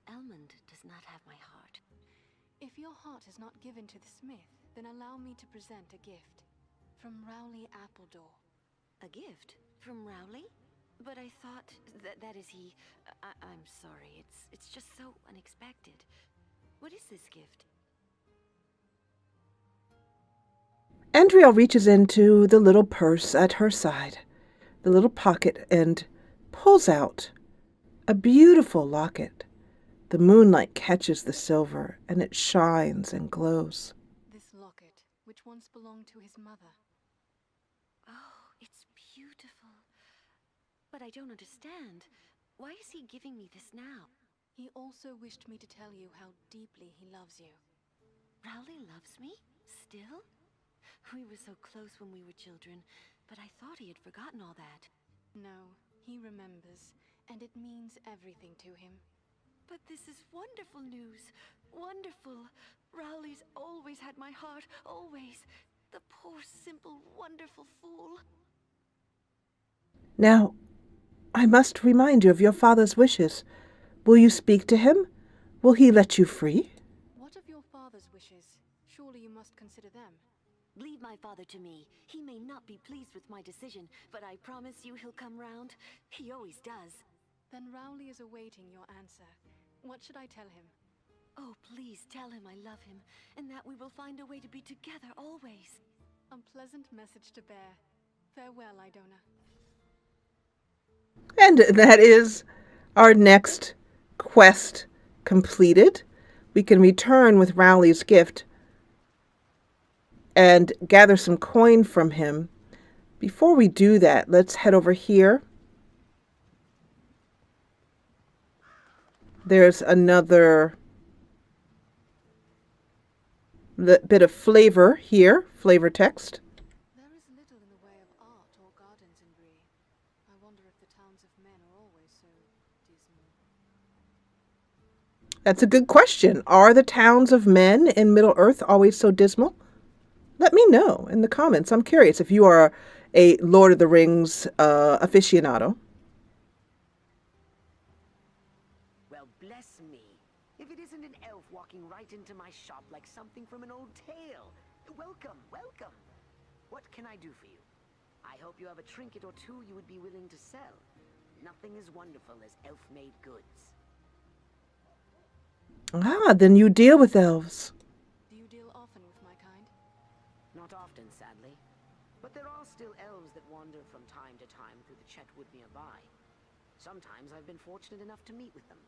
S11: Elmund does not have my heart.
S5: If your heart is not given to the smith, then allow me to present a gift. From Rowley Appledore.
S11: A gift? From Rowley? But I thought that is he... I'm sorry, it's just so unexpected. What is this gift?
S1: Andrea reaches into the little purse at her side, the little pocket, and pulls out a beautiful locket. The moonlight catches the silver, and it shines and glows.
S5: This locket, which once belonged to his mother.
S11: Oh, it's beautiful. But I don't understand. Why is he giving me this now?
S5: He also wished me to tell you how deeply he loves you.
S11: Rowley loves me? Still? We were so close when we were children, but I thought he had forgotten all that.
S5: No, he remembers, and it means everything to him.
S11: But this is wonderful news. Wonderful. Rowley's always had my heart, always. The poor, simple, wonderful fool.
S1: Now, I must remind you of your father's wishes. Will you speak to him? Will he let you free?
S5: What of your father's wishes? Surely you must consider them.
S11: Leave my father to me. He may not be pleased with my decision, but I promise you he'll come round. He always does.
S5: Then Rowley is awaiting your answer. What should I tell him?
S11: Oh, please tell him I love him, and that we will find a way to be together always.
S5: A pleasant message to bear. Farewell, Idona.
S1: And that is our next quest completed. We can return with Rowley's gift and gather some coin from him. Before we do that, let's head over here. There's another bit of flavor here, flavor text.
S5: There is little in the way of art or gardens in Bree. I wonder if the towns of men are always so dismal.
S1: That's a good question. Are the towns of men in Middle-earth always so dismal? Let me know in the comments. I'm curious if you are a Lord of the Rings aficionado.
S12: Well, bless me. If it isn't an elf walking right into my shop like something from an old tale. Welcome, welcome. What can I do for you? I hope you have a trinket or two you would be willing to sell. Nothing as wonderful as elf-made goods.
S1: Ah, then you deal with elves.
S5: Do you deal often with my kind?
S12: Not often, sadly. But there are still elves that wander from time to time through the Chetwood nearby. Sometimes I've been fortunate enough to meet with them.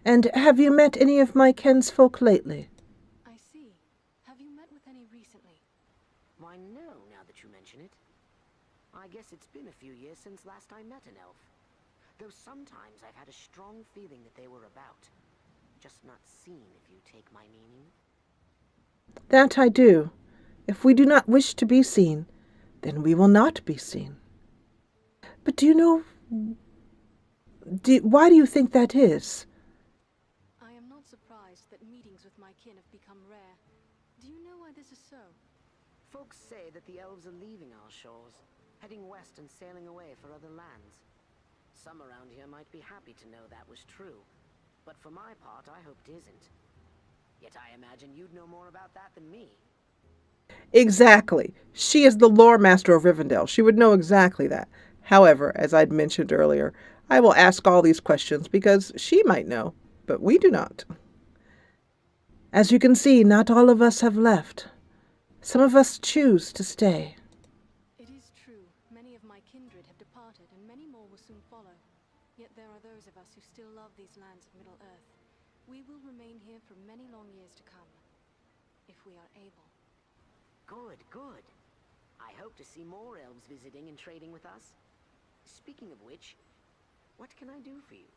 S1: And have you met any of my kinsfolk lately?
S5: I see. Have you met with any recently?
S12: Why, no, now that you mention it. I guess it's been a few years since last I met an elf. Though sometimes I've had a strong feeling that they were about. Just not seen, if you take my meaning.
S1: That I do. If we do not wish to be seen, then we will not be seen. But do you know... why do you think that is?
S5: I am not surprised that meetings with my kin have become rare. Do you know why this is so?
S12: Folks say that the elves are leaving our shores, heading west and sailing away for other lands. Some around here might be happy to know that was true, but for my part, I hoped isn't. Yet I imagine you'd know more about that than me.
S1: Exactly. She is the lore master of Rivendell. She would know exactly that. However, as I'd mentioned earlier, I will ask all these questions because she might know, but we do not. As you can see, not all of us have left. Some of us choose to stay.
S5: It is true. Many of my kindred have departed, and many more will soon follow. Yet there are those of us who still love these lands of Middle-earth. We will remain here for many long years to come, if we are able.
S12: Good, good. I hope to see more elves visiting and trading with us. Speaking of which, what can I do for you?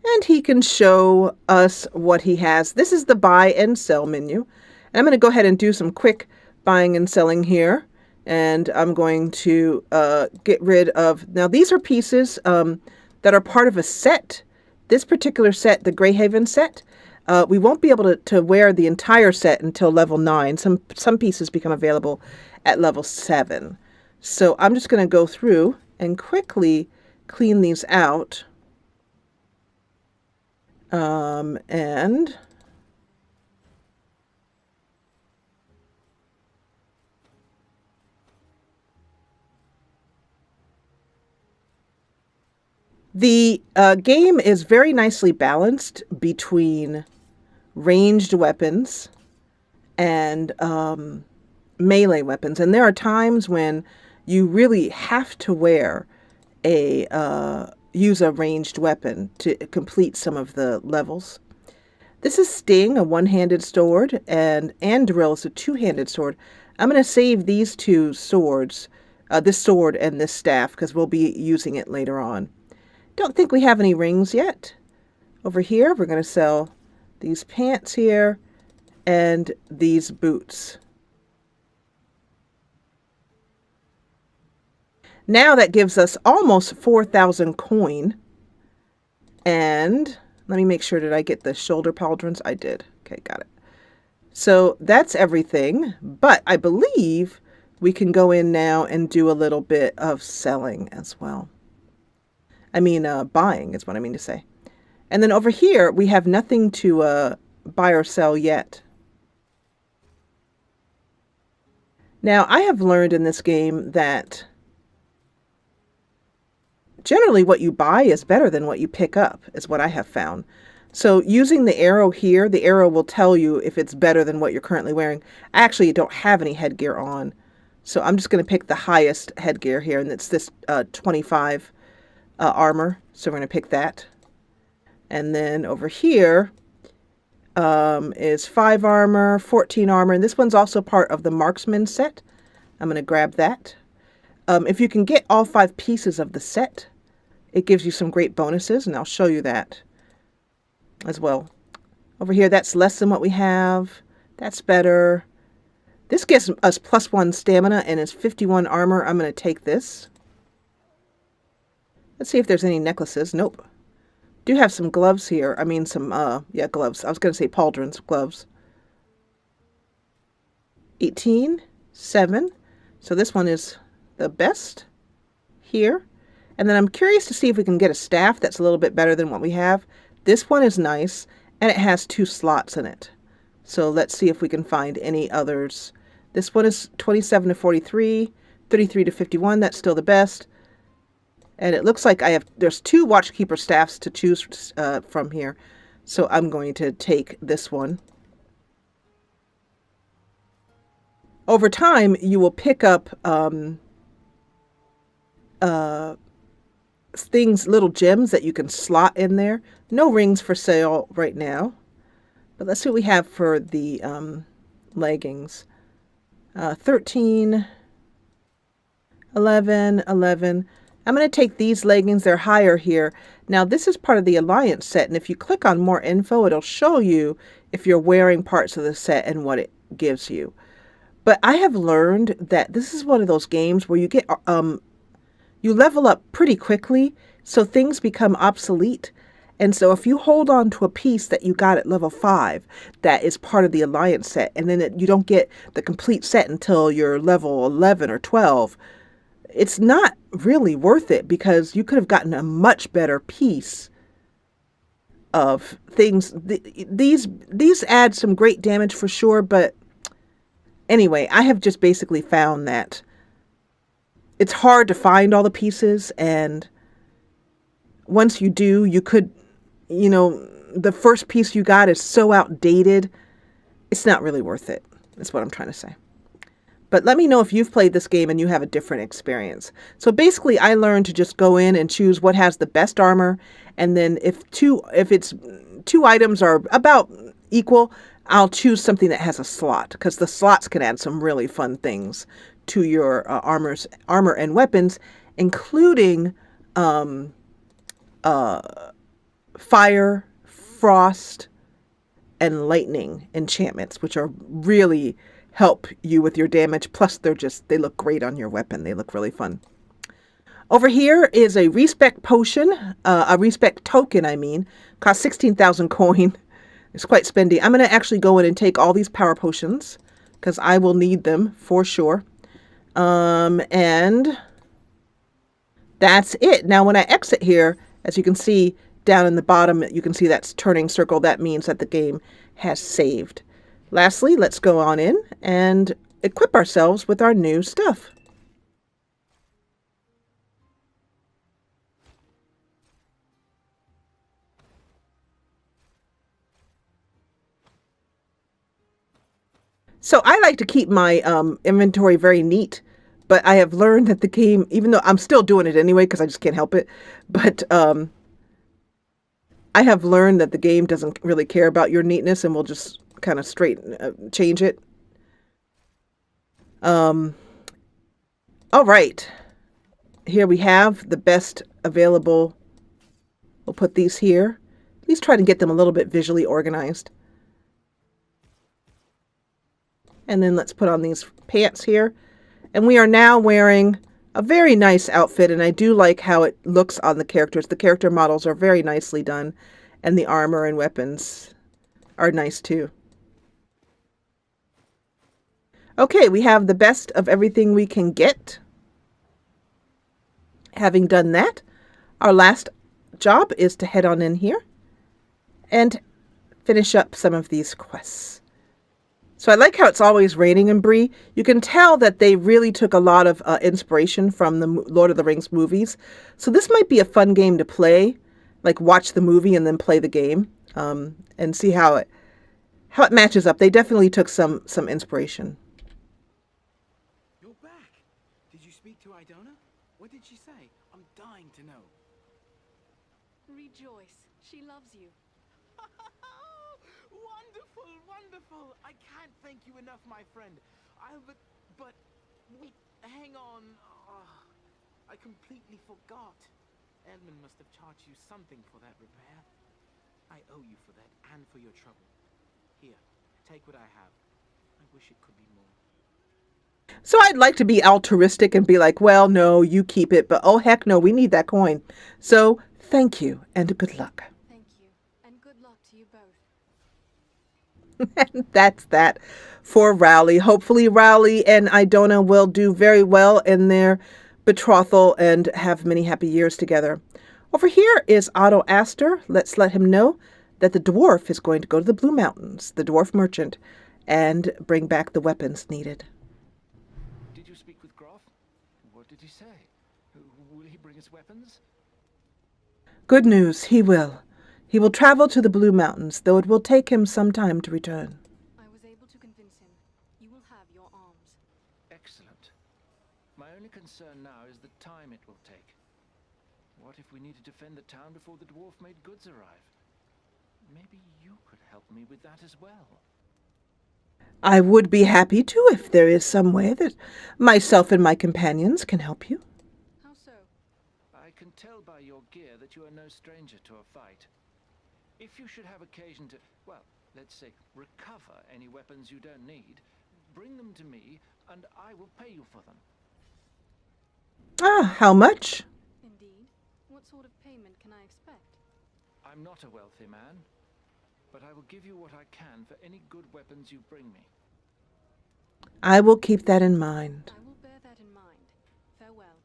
S1: And he can show us what he has. This is the buy and sell menu. And I'm going to go ahead and do some quick buying and selling here. And I'm going to get rid of... Now, these are pieces that are part of a set. This particular set, the Greyhaven set, we won't be able to wear the entire set until level 9. Some pieces become available at level 7. So I'm just going to go through and quickly clean these out. And the game is very nicely balanced between ranged weapons and melee weapons. And there are times when you really have to use a ranged weapon to complete some of the levels. This is Sting, a one-handed sword, and Andril is a two-handed sword. I'm going to save these two swords, this sword and this staff, because we'll be using it later on. Don't think we have any rings yet. Over here, we're going to sell these pants here and these boots. Now that gives us almost 4,000 coin. And let me make sure, did I get the shoulder pauldrons? I did. Okay, got it. So that's everything. But I believe we can go in now and do a little bit of selling as well. I mean, buying is what I mean to say. And then over here, we have nothing to buy or sell yet. Now, I have learned in this game that generally what you buy is better than what you pick up, is what I have found. So using the arrow here, the arrow will tell you if it's better than what you're currently wearing. I actually don't have any headgear on, so I'm just going to pick the highest headgear here, and it's this 25 armor, so we're going to pick that. And then over here is 5 armor, 14 armor, and this one's also part of the marksman set. I'm going to grab that. If you can get all 5 pieces of the set, it gives you some great bonuses, and I'll show you that as well. Over here, that's less than what we have. That's better. This gives us +1 stamina, and it's 51 armor. I'm going to take this. Let's see if there's any necklaces. Nope. Do have some gloves here. I mean some, yeah, gloves. I was going to say pauldrons, gloves. 18, 7. So this one is the best here. And then I'm curious to see if we can get a staff that's a little bit better than what we have. This one is nice, and it has 2 slots in it. So let's see if we can find any others. This one is 27 to 43, 33 to 51. That's still the best. And it looks like there's 2 Watchkeeper staffs to choose from here. So I'm going to take this one. Over time, you will pick up things, little gems that you can slot in there. No rings for sale right now. But let's see what we have for the leggings. 13, 11, 11. I'm going to take these leggings. They're higher here. Now, this is part of the Alliance set, and if you click on more info, it'll show you if you're wearing parts of the set and what it gives you. But I have learned that this is one of those games where you get you level up pretty quickly, so things become obsolete. And so if you hold on to a piece that you got at level 5 that is part of the Alliance set, and then you don't get the complete set until you're level 11 or 12, it's not really worth it, because you could have gotten a much better piece of things. These add some great damage for sure, but anyway, I have just basically found that it's hard to find all the pieces, and once you do, you could, you know, the first piece you got is so outdated, it's not really worth it. That's what I'm trying to say. But let me know if you've played this game and you have a different experience. So basically, I learned to just go in and choose what has the best armor, and then if it's 2 items are about equal, I'll choose something that has a slot, because the slots can add some really fun things to your armor and weapons, including fire, frost, and lightning enchantments, which are really help you with your damage. Plus, they look great on your weapon. They look really fun. Over here is a respect potion, a respect token, I mean. Costs 16,000 coin. It's quite spendy. I'm going to actually go in and take all these power potions, because I will need them for sure. And that's it. Now, when I exit here, as you can see down in the bottom, you can see that's turning circle. That means that the game has saved. Lastly, let's go on in and equip ourselves with our new stuff. So I like to keep my inventory very neat, but I have learned that the game, even though I'm still doing it anyway because I just can't help it, but I have learned that the game doesn't really care about your neatness and will just kind of change it. All right. Here we have the best available. We'll put these here. Please try to get them a little bit visually organized. And then let's put on these pants here. And we are now wearing a very nice outfit, and I do like how it looks on the characters. The character models are very nicely done, and the armor and weapons are nice too. Okay, we have the best of everything we can get. Having done that, our last job is to head on in here and finish up some of these quests. So I like how it's always raining in Bree. You can tell that they really took a lot of inspiration from the Lord of the Rings movies. So this might be a fun game to play, like watch the movie and then play the game, and see how it matches up. They definitely took some inspiration.
S9: You're back. Did you speak to Idona? What did she say? I'm dying to know.
S5: Rejoice. She loves you.
S9: Wonderful, wonderful. I can't thank you enough, my friend. But wait, hang on. I completely forgot. Edmund must have charged you something for that repair. I owe you for that and for your trouble. Here, take what I have. I wish it could be more.
S1: So I'd like to be altruistic and be like, well, no, you keep it, but oh heck no, we need that coin. So thank you and good luck.
S5: Thank you, and good luck to you both.
S1: And that's that for Rowley. Hopefully Rowley and Idona will do very well in their betrothal and have many happy years together. Over here is Otto Astor. Let's let him know that the dwarf is going to go to the Blue Mountains, the dwarf merchant, and bring back the weapons needed.
S3: Did you speak with Groff? What did he say? Will he bring us weapons?
S1: Good news, he will. He will travel to the Blue Mountains, though it will take him some time to return.
S5: I was able to convince him. You will have your arms.
S3: Excellent. My only concern now is the time it will take. What if we need to defend the town before the dwarf-made goods arrive? Maybe you could help me with that as well.
S1: I would be happy to if there is some way that myself and my companions can help you.
S5: How so?
S3: I can tell by your gear that you are no stranger to a fight. If you should have occasion to, well, let's say, recover any weapons you don't need, bring them to me, and I will pay you for them.
S1: Ah, how much?
S5: Indeed. What sort of payment can I expect?
S3: I'm not a wealthy man, but I will give you what I can for any good weapons you bring me.
S1: I will keep that in mind.
S5: I will bear that in mind. Farewell.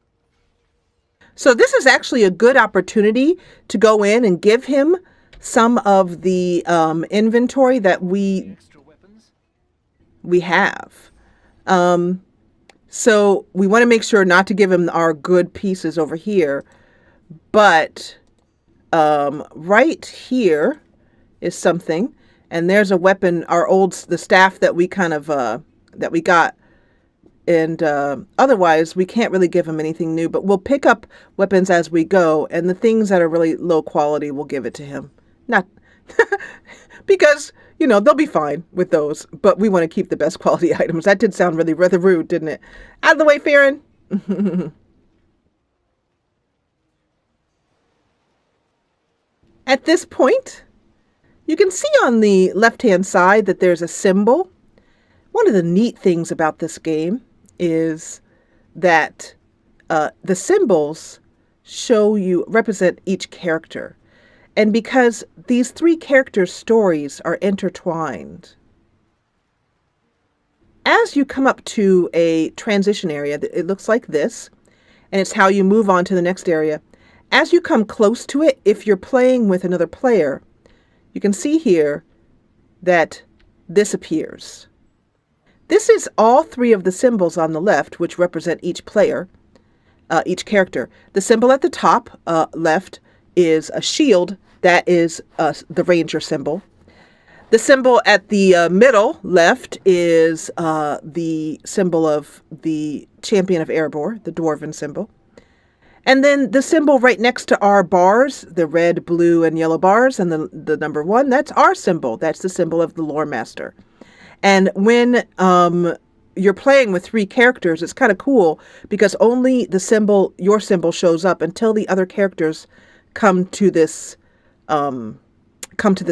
S1: So this is actually a good opportunity to go in and give him some of the inventory that we have. So we want to make sure not to give him our good pieces over here, but right here is something, and there's a weapon, the staff that we kind of that we got, and otherwise we can't really give him anything new, but we'll pick up weapons as we go, and the things that are really low quality we'll give it to him. Not because, they'll be fine with those, but we want to keep the best quality items. That did sound really rather rude, didn't it? Out of the way, Farron. At this point, you can see on the left-hand side that there's a symbol. One of the neat things about this game is that the symbols represent each character. And because these three characters' stories are intertwined, as you come up to a transition area, it looks like this, and it's how you move on to the next area. As you come close to it, if you're playing with another player, you can see here that this appears. This is all three of the symbols on the left, which represent each player, each character. The symbol at the top left is a shield. That is the ranger symbol. The symbol at the middle left is the symbol of the champion of Erebor, the dwarven symbol. And then the symbol right next to our bars, the red, blue, and yellow bars, and the number 1, that's our symbol. That's the symbol of the lore master. And when you're playing with 3 characters, it's kind of cool because only your symbol shows up until the other characters come to this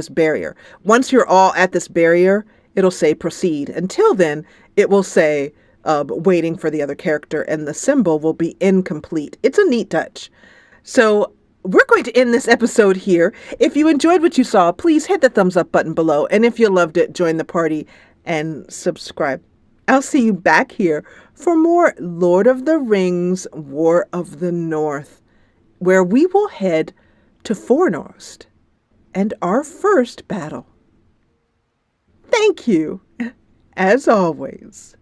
S1: barrier. Once you're all at this barrier, it'll say proceed. Until then, it will say waiting for the other character, and the symbol will be incomplete. It's a neat touch. So we're going to end this episode here. If you enjoyed what you saw, please hit the thumbs up button below. And if you loved it, join the party and subscribe. I'll see you back here for more Lord of the Rings War of the North, where we will head to Fornost and our first battle. Thank you, as always,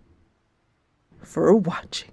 S1: for watching.